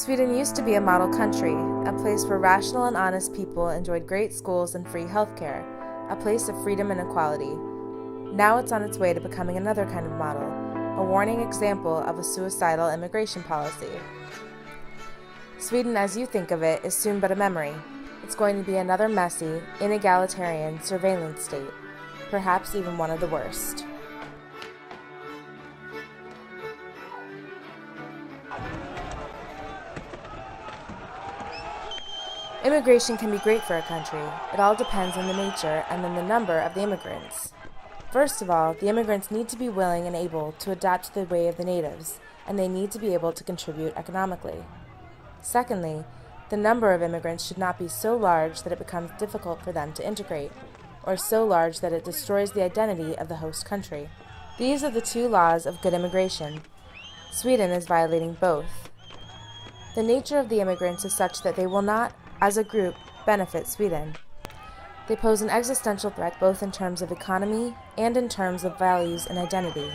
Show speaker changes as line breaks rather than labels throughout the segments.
Sweden used to be a model country, a place where rational and honest people enjoyed great schools and free healthcare, a place of freedom and equality. Now it's on its way to becoming another kind of model, a warning example of a suicidal immigration policy. Sweden, as you think of it, is soon but a memory. It's going to be another messy, inegalitarian surveillance state, perhaps even one of the worst. Immigration can be great for a country. It all depends on the nature and then the number of the immigrants. First of all, the immigrants need to be willing and able to adapt to the way of the natives, and they need to be able to contribute economically. Secondly, the number of immigrants should not be so large that it becomes difficult for them to integrate, or so large that it destroys the identity of the host country. These are the two laws of good immigration. Sweden is violating both. The nature of the immigrants is such that they will not, as a group, benefit Sweden. They pose an existential threat both in terms of economy and in terms of values and identity.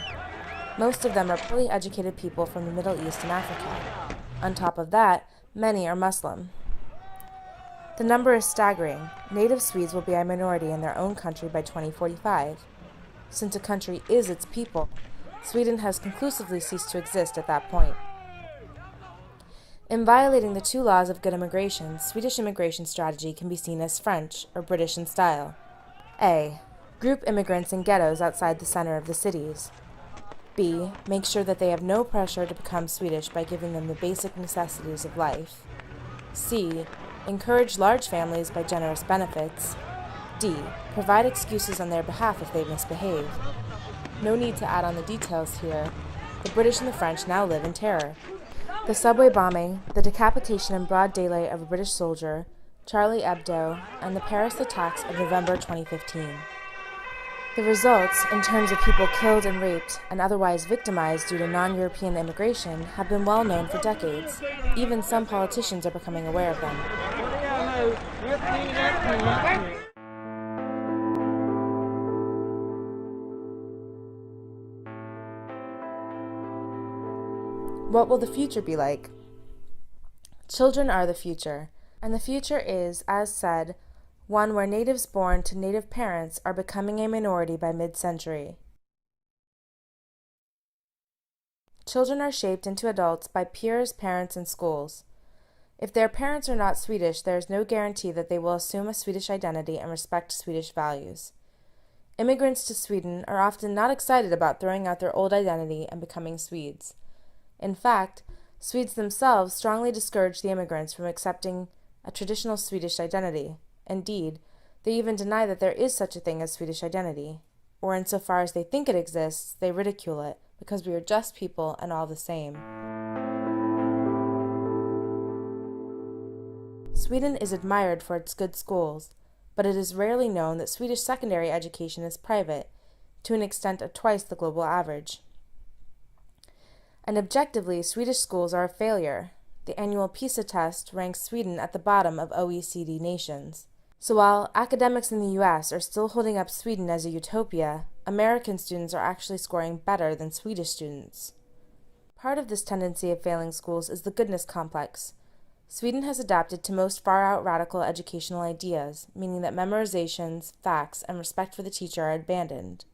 Most of them are poorly educated people from the Middle East and Africa. On top of that, many are Muslim. The number is staggering. Native Swedes will be a minority in their own country by 2045. Since a country is its people, Sweden has conclusively ceased to exist at that point. In violating the two laws of good immigration, Swedish immigration strategy can be seen as French or British in style. A. Group immigrants in ghettos outside the center of the cities. B. Make sure that they have no pressure to become Swedish by giving them the basic necessities of life. C. Encourage large families by generous benefits. D. Provide excuses on their behalf if they misbehave. No need to add on the details here. The British and the French now live in terror. The subway bombing, the decapitation in broad daylight of a British soldier, Charlie Hebdo, and the Paris attacks of November 2015. The results, in terms of people killed and raped and otherwise victimized due to non-European immigration, have been well known for decades. Even some politicians are becoming aware of them. What will the future be like? Children are the future, and the future is, as said, one where natives born to native parents are becoming a minority by mid-century. Children are shaped into adults by peers, parents, and schools. If their parents are not Swedish, there is no guarantee that they will assume a Swedish identity and respect Swedish values. Immigrants to Sweden are often not excited about throwing out their old identity and becoming Swedes. In fact, Swedes themselves strongly discourage the immigrants from accepting a traditional Swedish identity. Indeed, they even deny that there is such a thing as Swedish identity, or insofar as they think it exists, they ridicule it, because we are just people and all the same. Sweden is admired for its good schools, but it is rarely known that Swedish secondary education is private, to an extent of twice the global average. And objectively, Swedish schools are a failure. The annual PISA test ranks Sweden at the bottom of OECD nations. So while academics in the US are still holding up Sweden as a utopia, American students are actually scoring better than Swedish students. Part of this tendency of failing schools is the goodness complex. Sweden has adapted to most far-out radical educational ideas, meaning that memorizations, facts, and respect for the teacher are abandoned.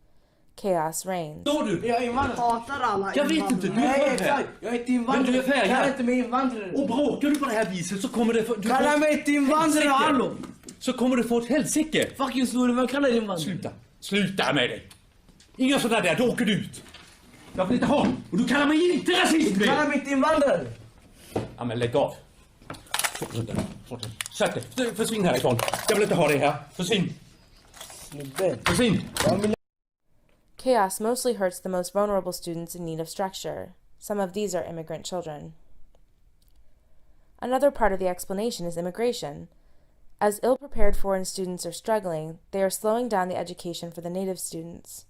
Chaos reigns.
Står du?
Jag är invandrare. Hatar alla
Jag vet inte, du är
Nej,
född här.
exakt. Jag är inte invandrare.
Men du är färgad.
Kalla inte mig invandrare.
Och bråkar du på det här viset så kommer det få...
Kalla mig inte invandrare, hallå!
Så kommer du få ett helsike.
Fucking snurre, vem kallar dig invandrare?
Sluta med dig. Inga sådana där, då åker du ut. Jag vill inte ha. Och du kallar mig inte rasist.
Du kallar mig inte invandrare.
Ja, men lägg av. Fortsätt. Sätt dig. Försvinn härifrån. Jag vill inte ha dig här. Försvinn. Försvinn.
Chaos mostly hurts the most vulnerable students in need of structure. Some of these are immigrant children. Another part of the explanation is immigration. As ill-prepared foreign students are struggling, they are slowing down the education for the native students.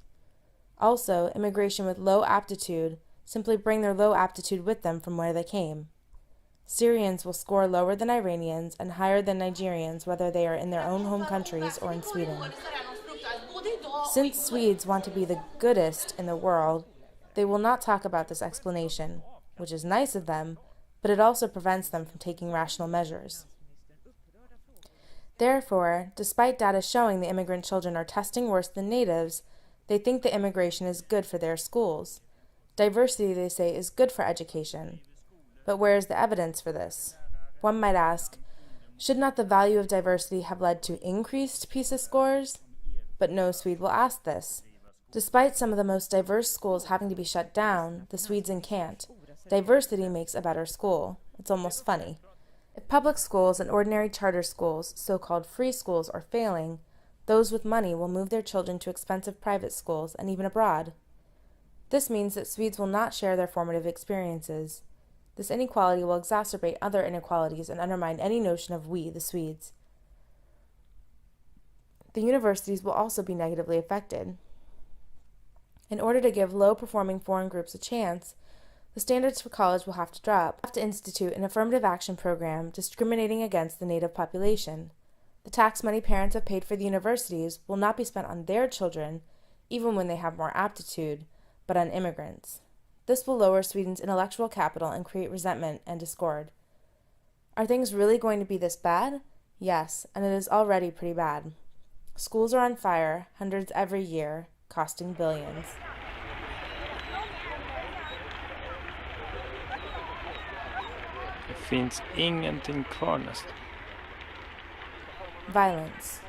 Also, immigration with low aptitude simply bring their low aptitude with them from where they came. Syrians will score lower than Iranians and higher than Nigerians whether they are in their own home countries or in Sweden. Since Swedes want to be the goodest in the world, they will not talk about this explanation, which is nice of them, but it also prevents them from taking rational measures. Therefore, despite data showing the immigrant children are testing worse than natives, they think the immigration is good for their schools. Diversity, they say, is good for education. But where is the evidence for this? One might ask, should not the value of diversity have led to increased PISA scores? But no Swede will ask this. Despite some of the most diverse schools having to be shut down, the Swedes can't. Diversity makes a better school. It's almost funny. If public schools and ordinary charter schools, so-called free schools, are failing, those with money will move their children to expensive private schools and even abroad. This means that Swedes will not share their formative experiences. This inequality will exacerbate other inequalities and undermine any notion of we, the Swedes. The universities will also be negatively affected. In order to give low-performing foreign groups a chance, the standards for college will have to drop. We'll have to institute an affirmative action program discriminating against the native population. The tax money parents have paid for the universities will not be spent on their children, even when they have more aptitude, but on immigrants. This will lower Sweden's intellectual capital and create resentment and discord. Are things really going to be this bad? Yes, and it is already pretty bad. Schools are on fire, hundreds every year, costing billions.
Det finns ingenting kvar nästan.
Violence.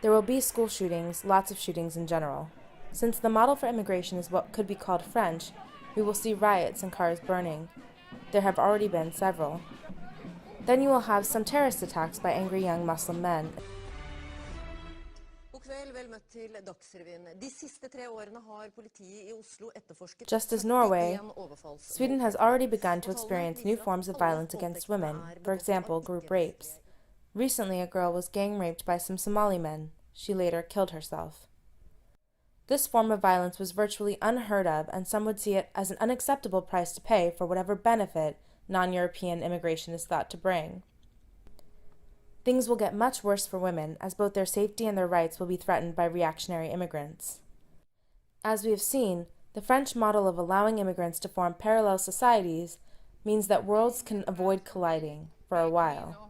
There will be school shootings, lots of shootings in general. Since the model for immigration is what could be called French, we will see riots and cars burning. There have already been several. Then you will have some terrorist attacks by angry young Muslim men. Just as Norway, Sweden has already begun to experience new forms of violence against women, for example, group rapes. Recently, a girl was gang raped by some Somali men. She later killed herself. This form of violence was virtually unheard of, and some would see it as an unacceptable price to pay for whatever benefit non-European immigration is thought to bring. Things will get much worse for women, as both their safety and their rights will be threatened by reactionary immigrants. As we have seen, the French model of allowing immigrants to form parallel societies means that worlds can avoid colliding for a while.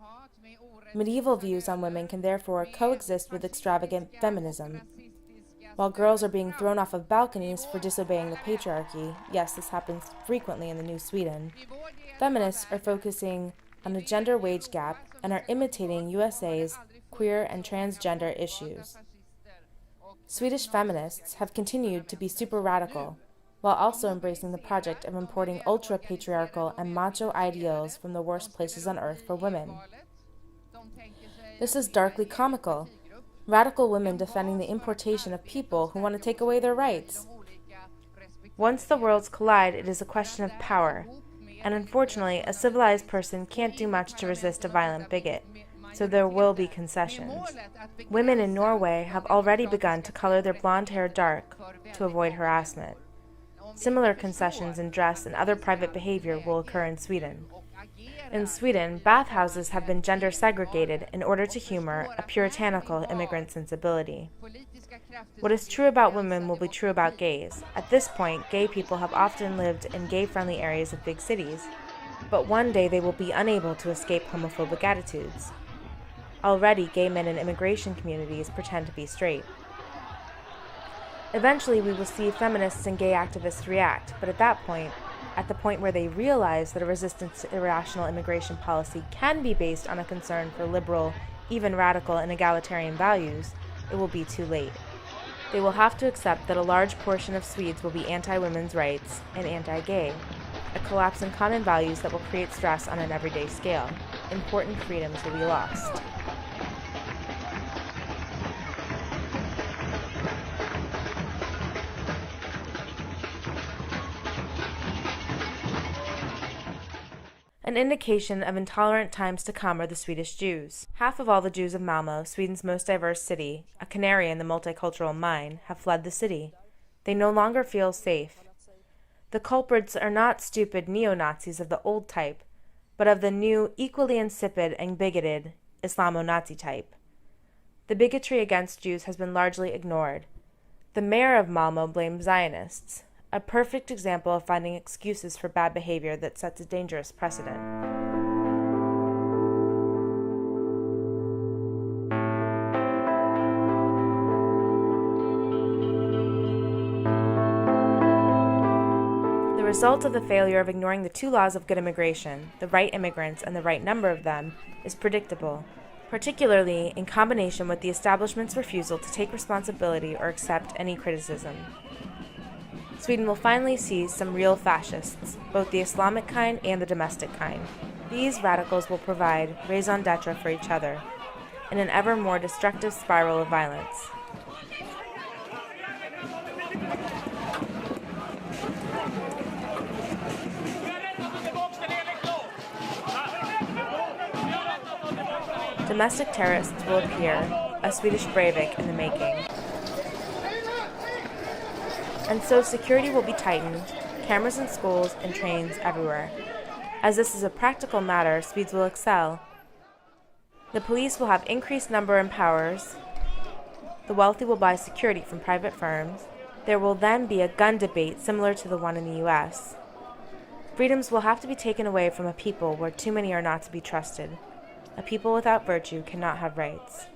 Medieval views on women can therefore coexist with extravagant feminism. While girls are being thrown off of balconies for disobeying the patriarchy, yes, this happens frequently in the new Sweden, feminists are focusing on a gender wage gap and are imitating USA's queer and transgender issues. Swedish feminists have continued to be super radical, while also embracing the project of importing ultra-patriarchal and macho ideals from the worst places on earth for women. This is darkly comical. Radical women defending the importation of people who want to take away their rights. Once the worlds collide, it is a question of power, and unfortunately, a civilized person can't do much to resist a violent bigot, so there will be concessions. Women in Norway have already begun to color their blonde hair dark to avoid harassment. Similar concessions in dress and other private behavior will occur in Sweden. In Sweden, bathhouses have been gender segregated in order to humor a puritanical immigrant sensibility. What is true about women will be true about gays. At this point, gay people have often lived in gay-friendly areas of big cities, but one day they will be unable to escape homophobic attitudes. Already, gay men in immigration communities pretend to be straight. Eventually, we will see feminists and gay activists react, but at the point where they realize that a resistance to irrational immigration policy can be based on a concern for liberal, even radical and egalitarian values, it will be too late. They will have to accept that a large portion of Swedes will be anti-women's rights and anti-gay, a collapse in common values that will create stress on an everyday scale. Important freedoms will be lost. An indication of intolerant times to come are the Swedish Jews. Half of all the Jews of Malmö, Sweden's most diverse city, a canary in the multicultural mine, have fled the city. They no longer feel safe. The culprits are not stupid neo-Nazis of the old type, but of the new, equally insipid and bigoted Islamo-Nazi type. The bigotry against Jews has been largely ignored. The mayor of Malmö blames Zionists. a perfect example of finding excuses for bad behavior that sets a dangerous precedent. The result of the failure of ignoring the two laws of good immigration, the right immigrants and the right number of them, is predictable, particularly in combination with the establishment's refusal to take responsibility or accept any criticism. Sweden will finally see some real fascists, both the Islamic kind and the domestic kind. These radicals will provide raison d'etre for each other, in an ever more destructive spiral of violence. Domestic terrorists will appear, a Swedish Breivik in the making. And so security will be tightened, cameras in schools and trains everywhere. As this is a practical matter, Swedes will excel. The police will have increased number and powers. The wealthy will buy security from private firms. There will then be a gun debate similar to the one in the US. Freedoms will have to be taken away from a people where too many are not to be trusted. A people without virtue cannot have rights.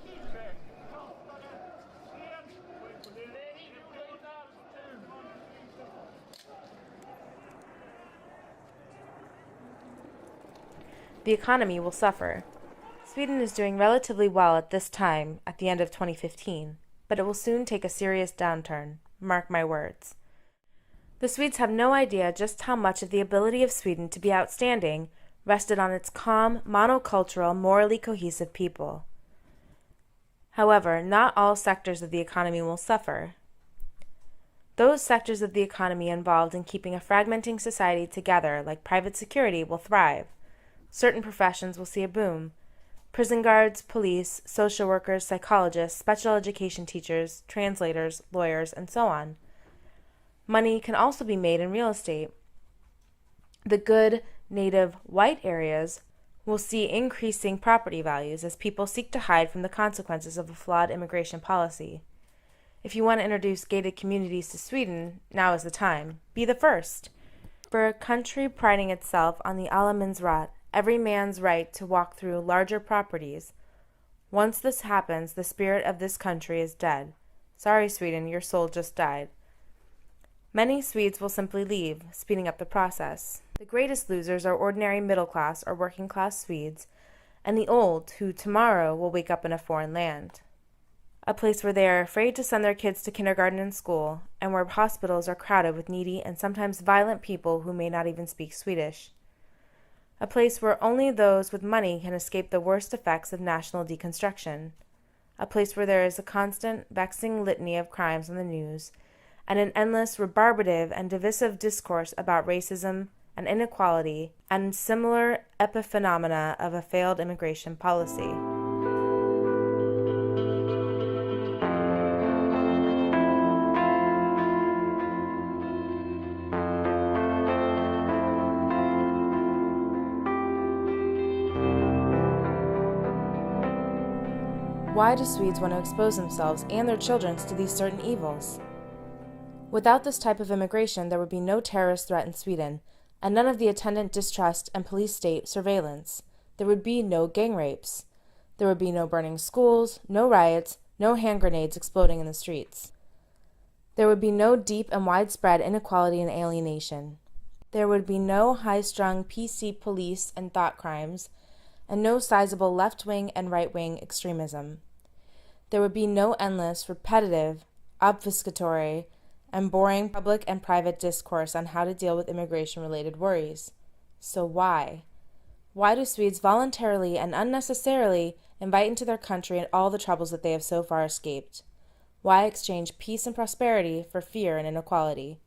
The economy will suffer. Sweden is doing relatively well at this time, at the end of 2015, but it will soon take a serious downturn. Mark my words. The Swedes have no idea just how much of the ability of Sweden to be outstanding rested on its calm, monocultural, morally cohesive people. However, not all sectors of the economy will suffer. Those sectors of the economy involved in keeping a fragmenting society together, like private security, will thrive. Certain professions will see a boom. Prison guards, police, social workers, psychologists, special education teachers, translators, lawyers, and so on. Money can also be made in real estate. The good, native, white areas will see increasing property values as people seek to hide from the consequences of a flawed immigration policy. If you want to introduce gated communities to Sweden, now is the time. Be the first. For a country priding itself on the allemansrätt, every man's right to walk through larger properties, once this happens, the spirit of this country is dead. Sorry, Sweden, your soul just died. Many Swedes will simply leave, speeding up the process. The greatest losers are ordinary middle-class or working-class Swedes, and the old, who tomorrow will wake up in a foreign land. A place where they are afraid to send their kids to kindergarten and school, and where hospitals are crowded with needy and sometimes violent people who may not even speak Swedish. A place where only those with money can escape the worst effects of national deconstruction. A place where there is a constant, vexing litany of crimes on the news, and an endless, rebarbative, and divisive discourse about racism and inequality and similar epiphenomena of a failed immigration policy. Why do Swedes want to expose themselves and their children to these certain evils? Without this type of immigration, there would be no terrorist threat in Sweden, and none of the attendant distrust and police state surveillance. There would be no gang rapes. There would be no burning schools, no riots, no hand grenades exploding in the streets. There would be no deep and widespread inequality and alienation. There would be no high-strung PC police and thought crimes, and no sizable left-wing and right-wing extremism. There would be no endless, repetitive, obfuscatory, and boring public and private discourse on how to deal with immigration-related worries. So why? Why do Swedes voluntarily and unnecessarily invite into their country all the troubles that they have so far escaped? Why exchange peace and prosperity for fear and inequality?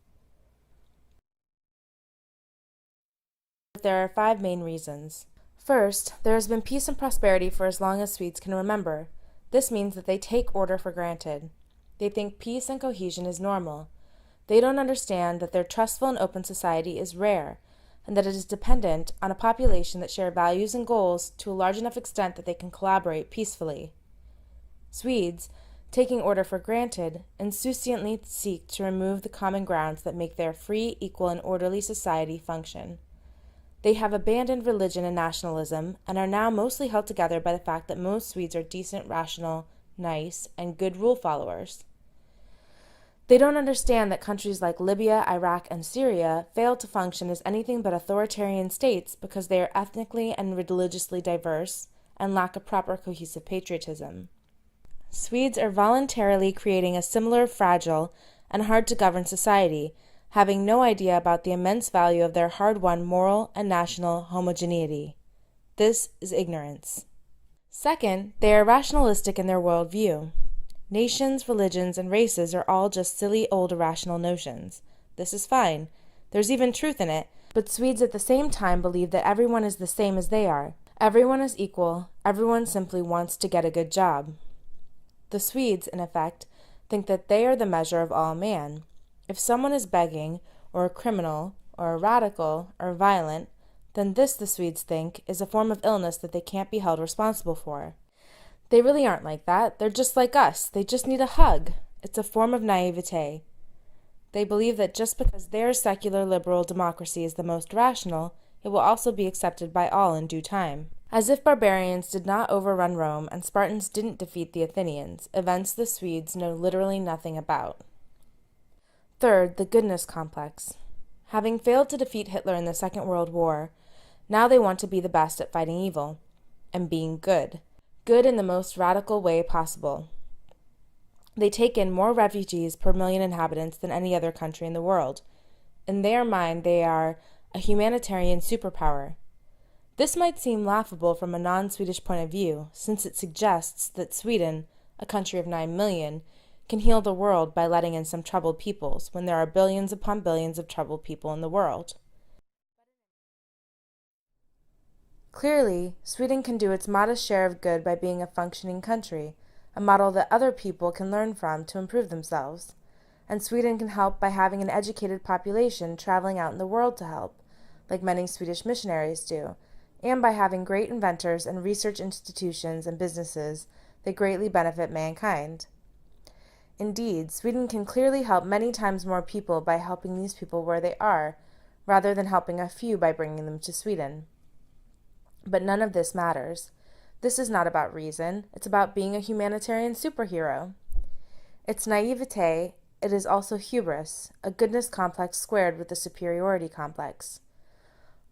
There are 5 main reasons. First, there has been peace and prosperity for as long as Swedes can remember. This means that they take order for granted. They think peace and cohesion is normal. They don't understand that their trustful and open society is rare, and that it is dependent on a population that share values and goals to a large enough extent that they can collaborate peacefully. Swedes taking order for granted, insouciantly seek to remove the common grounds that make their free, equal, and orderly society function. They have abandoned religion and nationalism and are now mostly held together by the fact that most Swedes are decent, rational, nice, and good rule followers. They don't understand that countries like Libya, Iraq, and Syria fail to function as anything but authoritarian states because they are ethnically and religiously diverse and lack a proper cohesive patriotism. Swedes are voluntarily creating a similar fragile and hard-to-govern society, having no idea about the immense value of their hard-won moral and national homogeneity. This is ignorance. Second, they are rationalistic in their worldview. Nations, religions, and races are all just silly old irrational notions. This is fine. There's even truth in it, but Swedes at the same time believe that everyone is the same as they are. Everyone is equal. Everyone simply wants to get a good job. The Swedes, in effect, think that they are the measure of all man. If someone is begging, or a criminal, or a radical, or violent, then this, the Swedes think, is a form of illness that they can't be held responsible for. They really aren't like that. They're just like us. They just need a hug. It's a form of naivete. They believe that just because their secular liberal democracy is the most rational, it will also be accepted by all in due time. As if barbarians did not overrun Rome and Spartans didn't defeat the Athenians, events the Swedes know literally nothing about. Third, the goodness complex. Having failed to defeat Hitler in the Second World War, now they want to be the best at fighting evil and being good. Good in the most radical way possible. They take in more refugees per million inhabitants than any other country in the world. In their mind, they are a humanitarian superpower. This might seem laughable from a non-Swedish point of view, since it suggests that Sweden, a country of 9 million, can heal the world by letting in some troubled peoples, when there are billions upon billions of troubled people in the world. Clearly, Sweden can do its modest share of good by being a functioning country, a model that other people can learn from to improve themselves. And Sweden can help by having an educated population traveling out in the world to help, like many Swedish missionaries do, and by having great inventors and research institutions and businesses that greatly benefit mankind. Indeed, Sweden can clearly help many times more people by helping these people where they are, rather than helping a few by bringing them to Sweden. But none of this matters. This is not about reason. It's about being a humanitarian superhero. It's naivete. It is also hubris, a goodness complex squared with a superiority complex.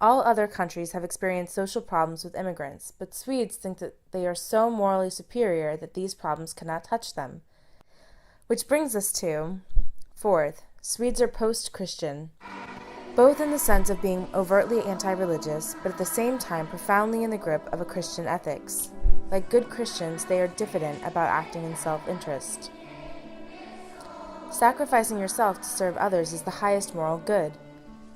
All other countries have experienced social problems with immigrants, but Swedes think that they are so morally superior that these problems cannot touch them. Which brings us to, fourth, Swedes are post-Christian, both in the sense of being overtly anti-religious, but at the same time profoundly in the grip of a Christian ethics. Like good Christians, they are diffident about acting in self-interest. Sacrificing yourself to serve others is the highest moral good.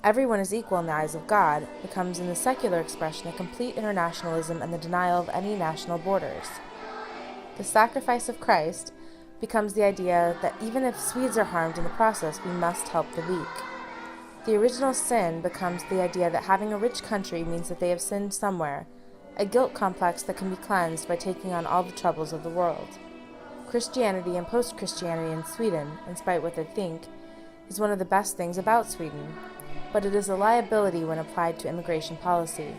Everyone is equal in the eyes of God becomes in the secular expression a complete internationalism and the denial of any national borders. The sacrifice of Christ becomes the idea that even if Swedes are harmed in the process, we must help the weak. The original sin becomes the idea that having a rich country means that they have sinned somewhere, a guilt complex that can be cleansed by taking on all the troubles of the world. Christianity and post-Christianity in Sweden, in spite of what they think, is one of the best things about Sweden, but it is a liability when applied to immigration policy.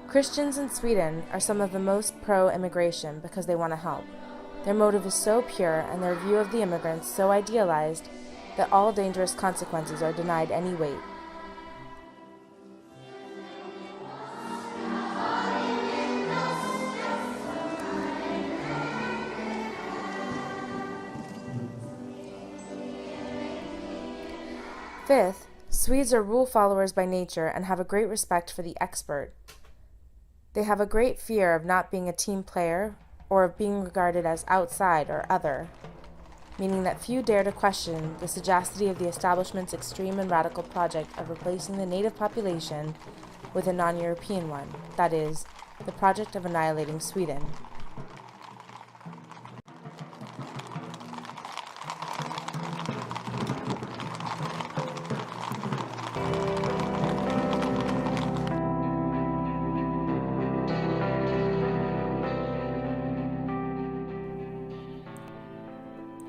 Christians in Sweden are some of the most pro-immigration because they want to help. Their motive is so pure and their view of the immigrants so idealized that all dangerous consequences are denied any weight. Fifth, Swedes are rule followers by nature and have a great respect for the expert. They have a great fear of not being a team player or of being regarded as outside or other, meaning that few dare to question the sagacity of the establishment's extreme and radical project of replacing the native population with a non-European one, that is, the project of annihilating Sweden.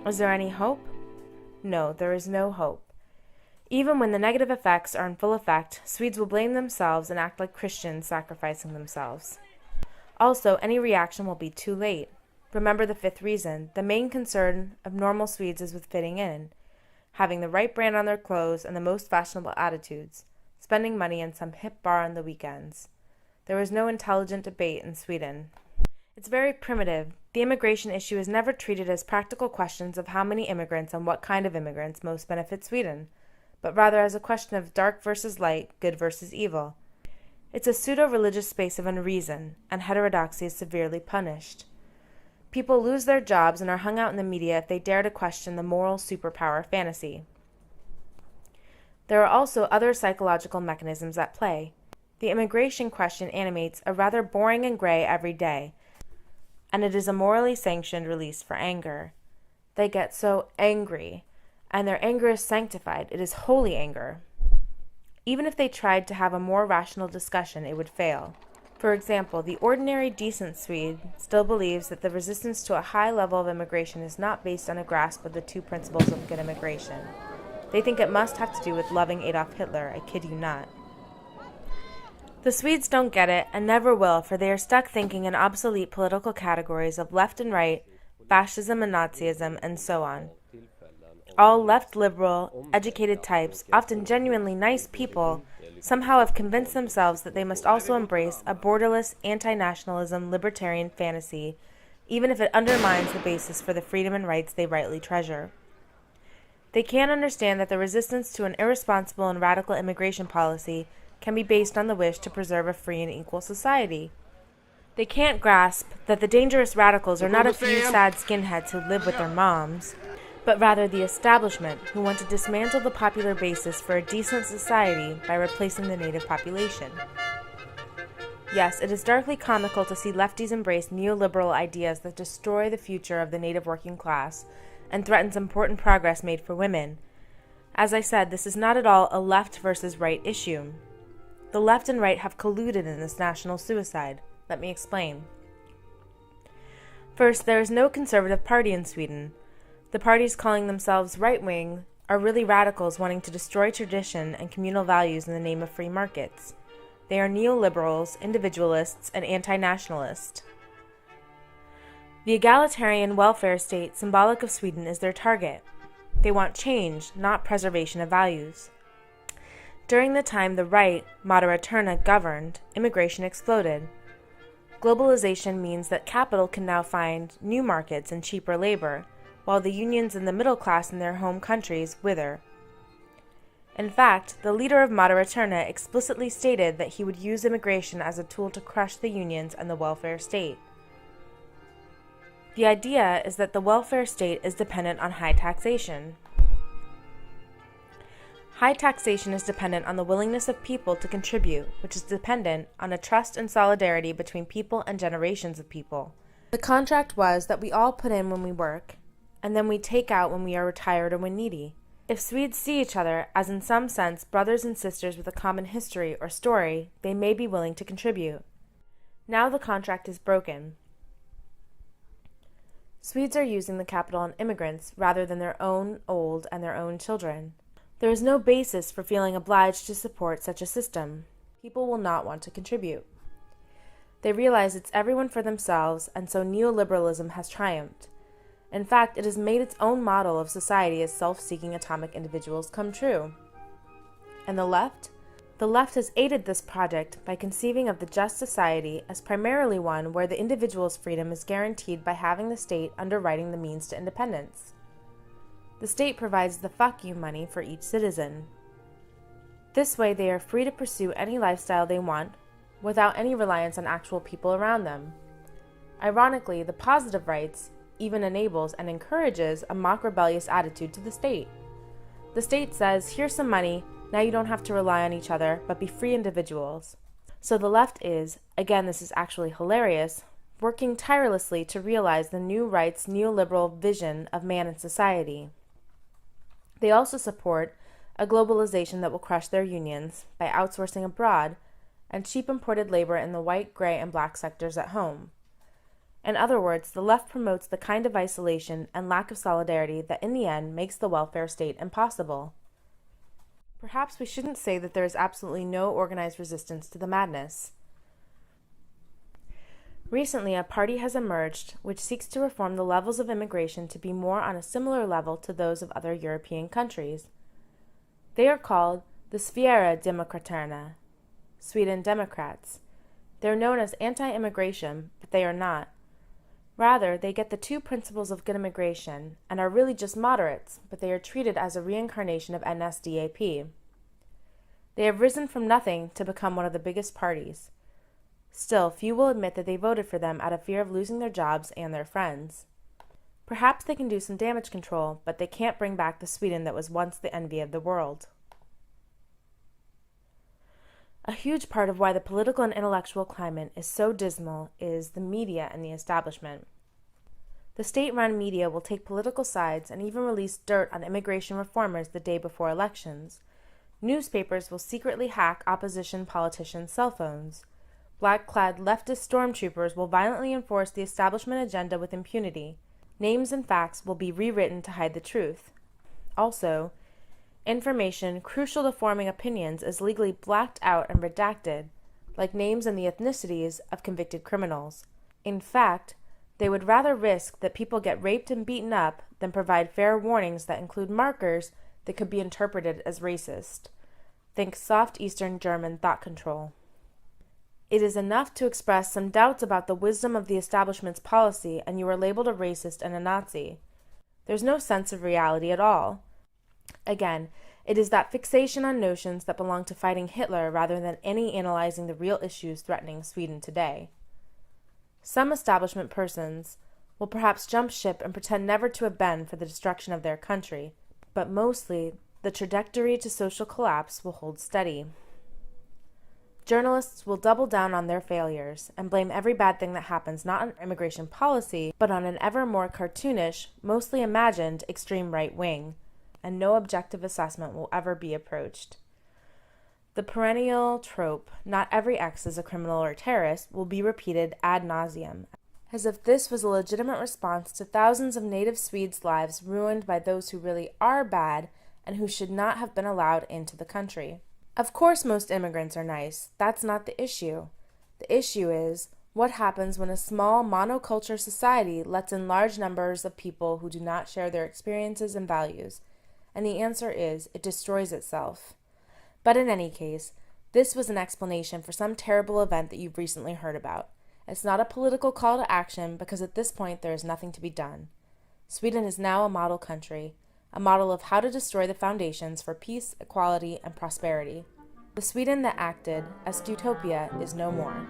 Is there any hope? No, there is no hope. Even when the negative effects are in full effect, Swedes will blame themselves and act like Christians sacrificing themselves. Also, any reaction will be too late. Remember the fifth reason. The main concern of normal Swedes is with fitting in, having the right brand on their clothes and the most fashionable attitudes, spending money in some hip bar on the weekends. There is no intelligent debate in Sweden. It's very primitive. The immigration issue is never treated as practical questions of how many immigrants and what kind of immigrants most benefit Sweden, but rather as a question of dark versus light, good versus evil. It's a pseudo-religious space of unreason, and heterodoxy is severely punished. People lose their jobs and are hung out in the media if they dare to question the moral superpower fantasy. There are also other psychological mechanisms at play. The immigration question animates a rather boring and gray every day, and it is a morally sanctioned release for anger. They get so angry, and their anger is sanctified. It is holy anger. Even if they tried to have a more rational discussion, it would fail. For example, the ordinary decent Swede still believes that the resistance to a high level of immigration is not based on a grasp of the two principles of good immigration. They think it must have to do with loving Adolf Hitler, I kid you not. The Swedes don't get it, and never will, for they are stuck thinking in obsolete political categories of left and right, fascism and Nazism, and so on. All left liberal, educated types, often genuinely nice people, somehow have convinced themselves that they must also embrace a borderless anti-nationalism libertarian fantasy, even if it undermines the basis for the freedom and rights they rightly treasure. They can't understand that the resistance to an irresponsible and radical immigration policy can be based on the wish to preserve a free and equal society. They can't grasp that the dangerous radicals are not a few sad skinheads who live with their moms, but rather the establishment who want to dismantle the popular basis for a decent society by replacing the native population. Yes, it is darkly comical to see lefties embrace neoliberal ideas that destroy the future of the native working class and threatens important progress made for women. As I said, this is not at all a left versus right issue. The left and right have colluded in this national suicide. Let me explain. First, there is no conservative party in Sweden. The parties calling themselves right-wing are really radicals wanting to destroy tradition and communal values in the name of free markets. They are neoliberals, individualists, and anti-nationalists. The egalitarian welfare state symbolic of Sweden is their target. They want change, not preservation of values. During the time the right, Moderaterna, governed, immigration exploded. Globalization means that capital can now find new markets and cheaper labor, while the unions and the middle class in their home countries wither. In fact, the leader of Moderaterna explicitly stated that he would use immigration as a tool to crush the unions and the welfare state. The idea is that the welfare state is dependent on high taxation. High taxation is dependent on the willingness of people to contribute, which is dependent on a trust and solidarity between people and generations of people. The contract was that we all put in when we work, and then we take out when we are retired or when needy. If Swedes see each other as in some sense brothers and sisters with a common history or story, they may be willing to contribute. Now the contract is broken. Swedes are using the capital on immigrants rather than their own old and their own children. There is no basis for feeling obliged to support such a system. People will not want to contribute. They realize it's everyone for themselves, and so neoliberalism has triumphed. In fact, it has made its own model of society as self-seeking atomic individuals come true. And the left? The left has aided this project by conceiving of the just society as primarily one where the individual's freedom is guaranteed by having the state underwriting the means to independence. The state provides the fuck you money for each citizen. This way they are free to pursue any lifestyle they want without any reliance on actual people around them. Ironically, the positive rights even enables and encourages a mock rebellious attitude to the state. The state says, here's some money, now you don't have to rely on each other, but be free individuals. So the left is, again this is actually hilarious, working tirelessly to realize the new right's neoliberal vision of man and society. They also support a globalization that will crush their unions by outsourcing abroad and cheap imported labor in the white, gray, and black sectors at home. In other words, the left promotes the kind of isolation and lack of solidarity that in the end makes the welfare state impossible. Perhaps we shouldn't say that there is absolutely no organized resistance to the madness. Recently, a party has emerged which seeks to reform the levels of immigration to be more on a similar level to those of other European countries. They are called the Sverigedemokraterna, Sweden Democrats. They are known as anti-immigration, but they are not. Rather, they get the two principles of good immigration and are really just moderates, but they are treated as a reincarnation of NSDAP. They have risen from nothing to become one of the biggest parties. Still, few will admit that they voted for them out of fear of losing their jobs and their friends. Perhaps they can do some damage control, but they can't bring back the Sweden that was once the envy of the world. A huge part of why the political and intellectual climate is so dismal is the media and the establishment. The state-run media will take political sides and even release dirt on immigration reformers the day before elections. Newspapers will secretly hack opposition politicians' cell phones. Black-clad leftist stormtroopers will violently enforce the establishment agenda with impunity. Names and facts will be rewritten to hide the truth. Also, information crucial to forming opinions is legally blacked out and redacted, like names and the ethnicities of convicted criminals. In fact, they would rather risk that people get raped and beaten up than provide fair warnings that include markers that could be interpreted as racist. Think soft Eastern German thought control. It is enough to express some doubts about the wisdom of the establishment's policy and you are labeled a racist and a Nazi. There's no sense of reality at all. Again, it is that fixation on notions that belong to fighting Hitler rather than any analyzing the real issues threatening Sweden today. Some establishment persons will perhaps jump ship and pretend never to have been for the destruction of their country, but mostly the trajectory to social collapse will hold steady. Journalists will double down on their failures and blame every bad thing that happens not on immigration policy, but on an ever more cartoonish, mostly imagined extreme right wing, and no objective assessment will ever be approached. The perennial trope, not every ex is a criminal or terrorist, will be repeated ad nauseum, as if this was a legitimate response to thousands of native Swedes' lives ruined by those who really are bad and who should not have been allowed into the country. Of course most immigrants are nice. That's not the issue. The issue is, what happens when a small monoculture society lets in large numbers of people who do not share their experiences and values? And the answer is, it destroys itself. But in any case, this was an explanation for some terrible event that you've recently heard about. It's not a political call to action because at this point there is nothing to be done. Sweden is now a model country, a model of how to destroy the foundations for peace, equality, and prosperity. The Sweden that acted as utopia is no more.